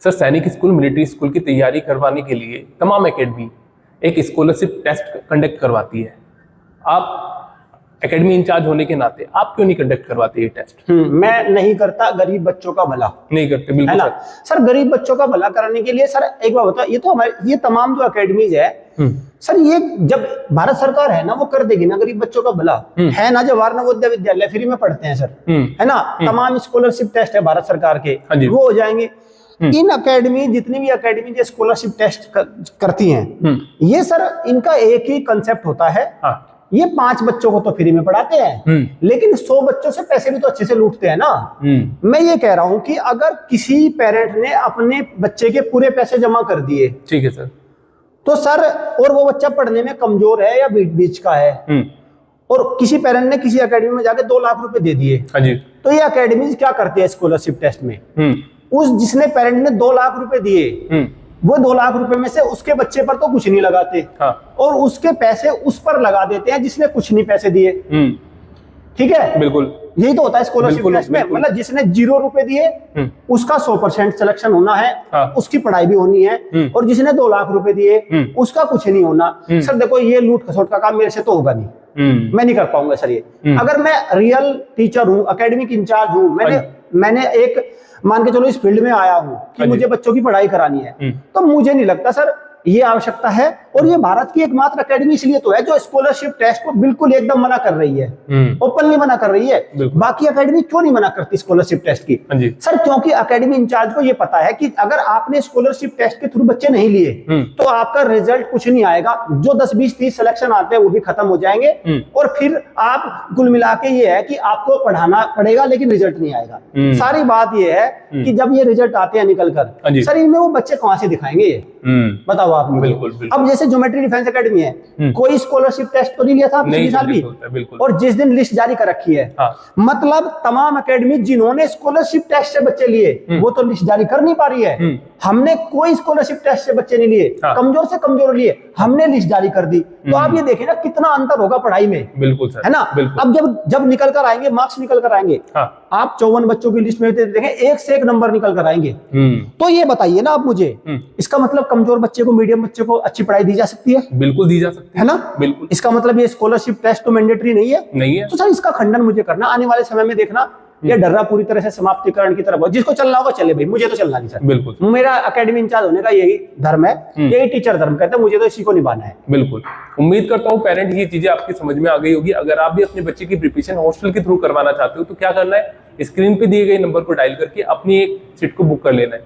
Sir, सैनिक school, military school की तैयारी करवाने के लिए तमाम एकेडमी एक स्कॉलरशिप टेस्ट कंडक्ट करवाती है। आप एकेडमी इंचार्ज होने के नाते आप क्यों नहीं कंडक्ट करवाते ये टेस्ट? मैं नहीं करता, गरीब बच्चों का भला नहीं करते, बिल्कुल है ना सर। गरीब बच्चों का भला कराने के लिए सर एक बात बताओ, ये तो हमारे ये तमाम जो एकेडमीज है सर, ये जब भारत सरकार है ना वो कर देगी ना गरीब बच्चों का भला, है ना। जवाहर नवोदय विद्यालय फ्री में पढ़ते हैं सर, है ना। तमाम स्कॉलरशिप टेस्ट है भारत सरकार के, वो हो जाएंगे। इन एकेडमी, जितनी भी एकेडमी जो स्कॉलरशिप टेस्ट करती हैं, ये सर इनका एक ही कंसेप्ट होता है, ये 5 बच्चों को तो फ्री में पढ़ाते हैं, लेकिन 100 बच्चों से पैसे भी तो अच्छे से लूटते हैं ना। मैं ये कह रहा हूं कि अगर किसी पेरेंट ने अपने बच्चे के पूरे पैसे जमा कर दिए, ठीक है सर, तो सर और वो बच्चा पढ़ने में कमजोर है या बीच बीच का है, और किसी पेरेंट ने किसी एकेडमी में जाके 2 लाख रुपए दे दिए, तो ये एकेडमी क्या करती है स्कॉलरशिप टेस्ट में, उस जिसने पेरेंट ने 2 लाख रुपए दिए, वो 2 लाख रुपए में से उसके बच्चे पर तो कुछ नहीं लगाते, और उसके पैसे उस पर लगा देते हैं जिसने कुछ नहीं पैसे दिए। ठीक है, बिल्कुल यही तो होता है स्कॉलरशिप टेस्ट में। मतलब जिसने 0 रुपए दिए उसका 100% सिलेक्शन होना है, उसकी पढ़ाई भी होनी है, और जिसने 2 लाख रुपए दिए उसका कुछ नहीं होना। सर देखो, ये लूट खसोट का काम मेरे से तो होगा नहीं, मैं नहीं कर पाऊंगा सर ये। अगर मैं रियल टीचर हूँ, एकेडमिक इंचार्ज हूँ, मैंने एक मान के चलो इस फील्ड में आया हूँ कि मुझे बच्चों की पढ़ाई करानी है, तो मुझे नहीं लगता सर ये आवश्यकता है। और ये भारत की एकमात्र एकेडमी इसलिए तो है जो स्कॉलरशिप टेस्ट को बिल्कुल एकदम मना कर रही है, ओपनली मना कर रही है। बाकी एकेडमी क्यों नहीं मना करती स्कॉलरशिप टेस्ट की? सर क्योंकि एकेडमी इंचार्ज को ये पता है कि अगर आपने स्कॉलरशिप टेस्ट के थ्रू बच्चे नहीं लिए तो आपका रिजल्ट कुछ नहीं आएगा, जो 10, 20, 30 सिलेक्शन आते हैं वो भी खत्म हो जाएंगे, और फिर आप कुल मिला के ये है कि आपको पढ़ाना पड़ेगा लेकिन रिजल्ट नहीं आएगा। सारी बात ये है कि जब ये रिजल्ट आते हैं निकल कर, सर इनमें वो बच्चे कहां से दिखाएंगे ये बताओ आप मुझे। अब जैसे ज्योमेट्री डिफेंस एकेडमी है, कोई स्कॉलरशिप टेस्ट तो नहीं लिया था पिछले साल भी, और जिस दिन लिस्ट जारी कर रखी है, मतलब तमाम एकेडमी जिन्होंने स्कॉलरशिप टेस्ट से बच्चे लिए वो तो लिस्ट जारी कर नहीं पा रही है। हमने कोई स्कॉलरशिप टेस्ट से बच्चे नहीं लिए, कमजोर से कमजोर लिए, हमने लिस्ट जारी कर दी। तो आप ये देखें ना कितना अंतर होगा पढ़ाई में, बिल्कुल सर, है ना। अब जब निकल कर आएंगे, मार्क्स निकल कर आएंगे, आप 54 बच्चों की लिस्ट में देखें, एक से एक नंबर निकल कर आएंगे। तो ये बताइए ना आप मुझे, इसका मतलब कमजोर बच्चे को, मीडियम बच्चे को अच्छी पढ़ाई दी जा सकती है? बिल्कुल दी जा सकती है ना, बिल्कुल। इसका मतलब ये स्कॉलरशिप टेस्ट तो मैंडेटरी नहीं है, नहीं है। तो सर इसका खंडन मुझे करना, आने वाले समय में देखना ये डर्रा पूरी तरह से समाप्तिकरण की तरफ। जिसको चलना होगा चले भाई, मुझे तो चलना नहीं सर, बिल्कुल। मेरा एकेडमी इंचार्ज होने का यही धर्म है, यही टीचर धर्म कहता है, मुझे तो इसी को निभाना है। बिल्कुल, उम्मीद करता हूँ पेरेंट ये चीजें आपकी समझ में आ गई होगी। अगर आप भी अपने बच्चे की प्रिपरेशन हॉस्टल के थ्रू करवाना चाहते हो तो क्या करना है, स्क्रीन पे दिए गए नंबर को डायल करके अपनी एक सीट को बुक कर लेना है।